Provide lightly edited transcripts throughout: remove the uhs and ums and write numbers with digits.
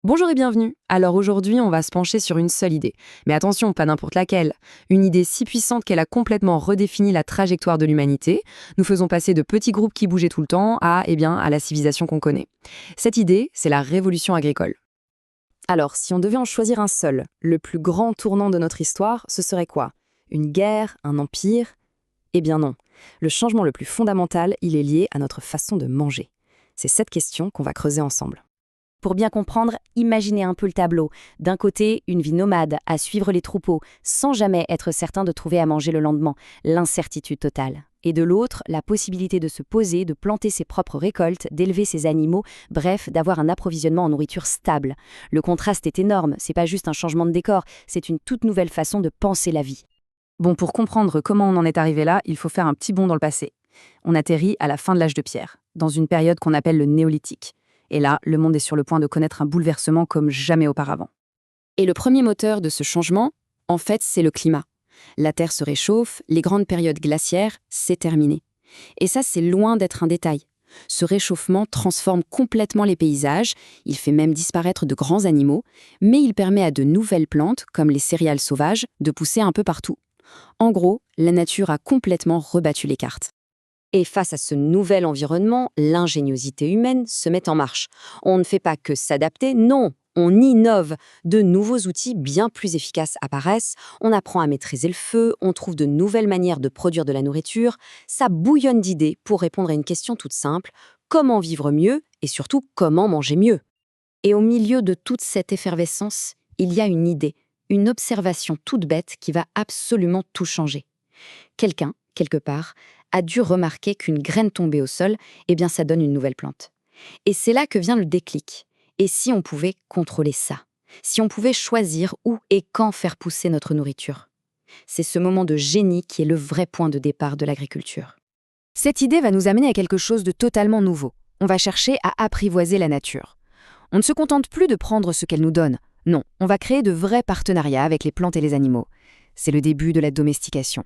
Bonjour et bienvenue. Alors aujourd'hui, on va se pencher sur une seule idée. Mais attention, pas n'importe laquelle. Une idée si puissante qu'elle a complètement redéfini la trajectoire de l'humanité, nous faisons passer de petits groupes qui bougeaient tout le temps à la civilisation qu'on connaît. Cette idée, c'est la révolution agricole. Alors, si on devait en choisir un seul, le plus grand tournant de notre histoire, ce serait quoi? Une guerre? Un empire? Eh bien non. Le changement le plus fondamental, il est lié à notre façon de manger. C'est cette question qu'on va creuser ensemble. Pour bien comprendre, imaginez un peu le tableau. D'un côté, une vie nomade, à suivre les troupeaux, sans jamais être certain de trouver à manger le lendemain, l'incertitude totale. Et de l'autre, la possibilité de se poser, de planter ses propres récoltes, d'élever ses animaux, bref, d'avoir un approvisionnement en nourriture stable. Le contraste est énorme, c'est pas juste un changement de décor, c'est une toute nouvelle façon de penser la vie. Bon, pour comprendre comment on en est arrivé là, il faut faire un petit bond dans le passé. On atterrit à la fin de l'âge de pierre, dans une période qu'on appelle le néolithique. Et là, le monde est sur le point de connaître un bouleversement comme jamais auparavant. Et le premier moteur de ce changement, en fait, c'est le climat. La Terre se réchauffe, les grandes périodes glaciaires, c'est terminé. Et ça, c'est loin d'être un détail. Ce réchauffement transforme complètement les paysages, il fait même disparaître de grands animaux, mais il permet à de nouvelles plantes, comme les céréales sauvages, de pousser un peu partout. En gros, la nature a complètement rebattu les cartes. Et face à ce nouvel environnement, l'ingéniosité humaine se met en marche. On ne fait pas que s'adapter, non, on innove. De nouveaux outils bien plus efficaces apparaissent, on apprend à maîtriser le feu, on trouve de nouvelles manières de produire de la nourriture. Ça bouillonne d'idées pour répondre à une question toute simple, comment vivre mieux et surtout comment manger mieux? Et au milieu de toute cette effervescence, il y a une idée, une observation toute bête qui va absolument tout changer. Quelqu'un, quelque part, a dû remarquer qu'une graine tombée au sol, eh bien ça donne une nouvelle plante. Et c'est là que vient le déclic. Et si on pouvait contrôler ça? Si on pouvait choisir où et quand faire pousser notre nourriture? C'est ce moment de génie qui est le vrai point de départ de l'agriculture. Cette idée va nous amener à quelque chose de totalement nouveau. On va chercher à apprivoiser la nature. On ne se contente plus de prendre ce qu'elle nous donne. Non, on va créer de vrais partenariats avec les plantes et les animaux. C'est le début de la domestication.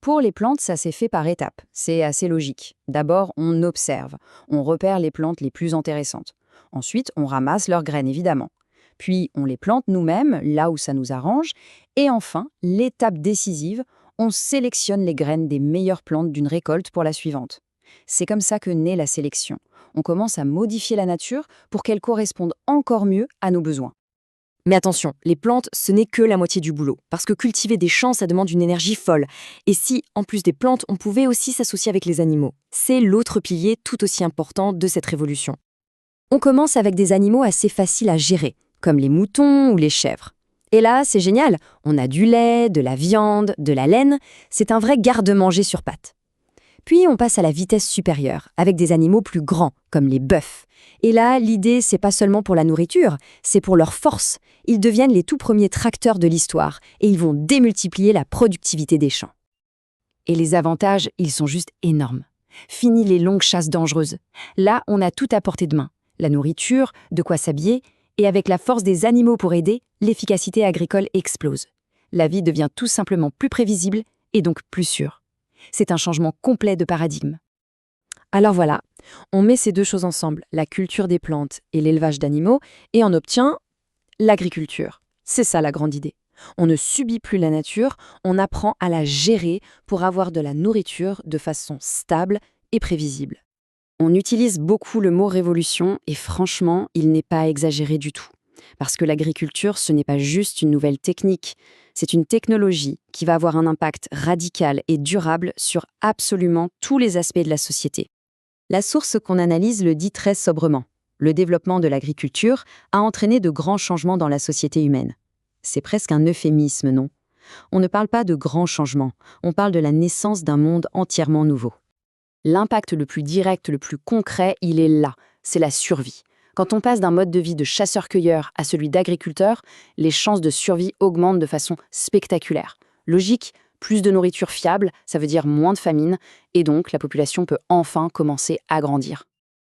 Pour les plantes, ça s'est fait par étapes. C'est assez logique. D'abord, on observe. On repère les plantes les plus intéressantes. Ensuite, on ramasse leurs graines, évidemment. Puis, on les plante nous-mêmes, là où ça nous arrange. Et enfin, l'étape décisive, on sélectionne les graines des meilleures plantes d'une récolte pour la suivante. C'est comme ça que naît la sélection. On commence à modifier la nature pour qu'elle corresponde encore mieux à nos besoins. Mais attention, les plantes, ce n'est que la moitié du boulot, parce que cultiver des champs, ça demande une énergie folle. Et si, en plus des plantes, on pouvait aussi s'associer avec les animaux? C'est l'autre pilier tout aussi important de cette révolution. On commence avec des animaux assez faciles à gérer, comme les moutons ou les chèvres. Et là, c'est génial, on a du lait, de la viande, de la laine, c'est un vrai garde-manger sur pattes. Puis on passe à la vitesse supérieure, avec des animaux plus grands, comme les bœufs. Et là, l'idée, c'est pas seulement pour la nourriture, c'est pour leur force. Ils deviennent les tout premiers tracteurs de l'histoire, et ils vont démultiplier la productivité des champs. Et les avantages, ils sont juste énormes. Fini les longues chasses dangereuses. Là, on a tout à portée de main. La nourriture, de quoi s'habiller, et avec la force des animaux pour aider, l'efficacité agricole explose. La vie devient tout simplement plus prévisible, et donc plus sûre. C'est un changement complet de paradigme. Alors voilà, on met ces deux choses ensemble, la culture des plantes et l'élevage d'animaux, et on obtient l'agriculture. C'est ça la grande idée. On ne subit plus la nature, on apprend à la gérer pour avoir de la nourriture de façon stable et prévisible. On utilise beaucoup le mot révolution et franchement, il n'est pas exagéré du tout. Parce que l'agriculture, ce n'est pas juste une nouvelle technique, c'est une technologie qui va avoir un impact radical et durable sur absolument tous les aspects de la société. La source qu'on analyse le dit très sobrement. Le développement de l'agriculture a entraîné de grands changements dans la société humaine. C'est presque un euphémisme, non? On ne parle pas de grands changements, on parle de la naissance d'un monde entièrement nouveau. L'impact le plus direct, le plus concret, il est là, c'est la survie. Quand on passe d'un mode de vie de chasseur-cueilleur à celui d'agriculteur, les chances de survie augmentent de façon spectaculaire. Logique, plus de nourriture fiable, ça veut dire moins de famine, et donc la population peut enfin commencer à grandir.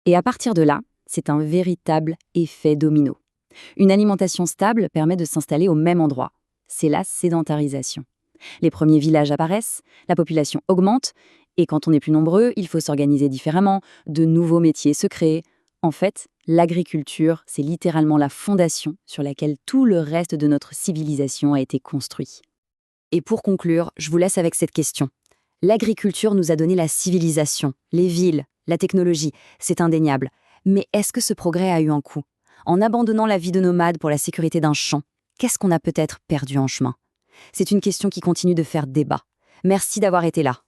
Et à partir de là, c'est un véritable effet domino. Une alimentation stable permet de s'installer au même endroit. C'est la sédentarisation. Les premiers villages apparaissent, la population augmente, et quand on est plus nombreux, il faut s'organiser différemment, de nouveaux métiers se créent. En fait, l'agriculture, c'est littéralement la fondation sur laquelle tout le reste de notre civilisation a été construit. Et pour conclure, je vous laisse avec cette question. L'agriculture nous a donné la civilisation, les villes, la technologie, c'est indéniable. Mais est-ce que ce progrès a eu un coût? En abandonnant la vie de nomade pour la sécurité d'un champ, qu'est-ce qu'on a peut-être perdu en chemin? C'est une question qui continue de faire débat. Merci d'avoir été là.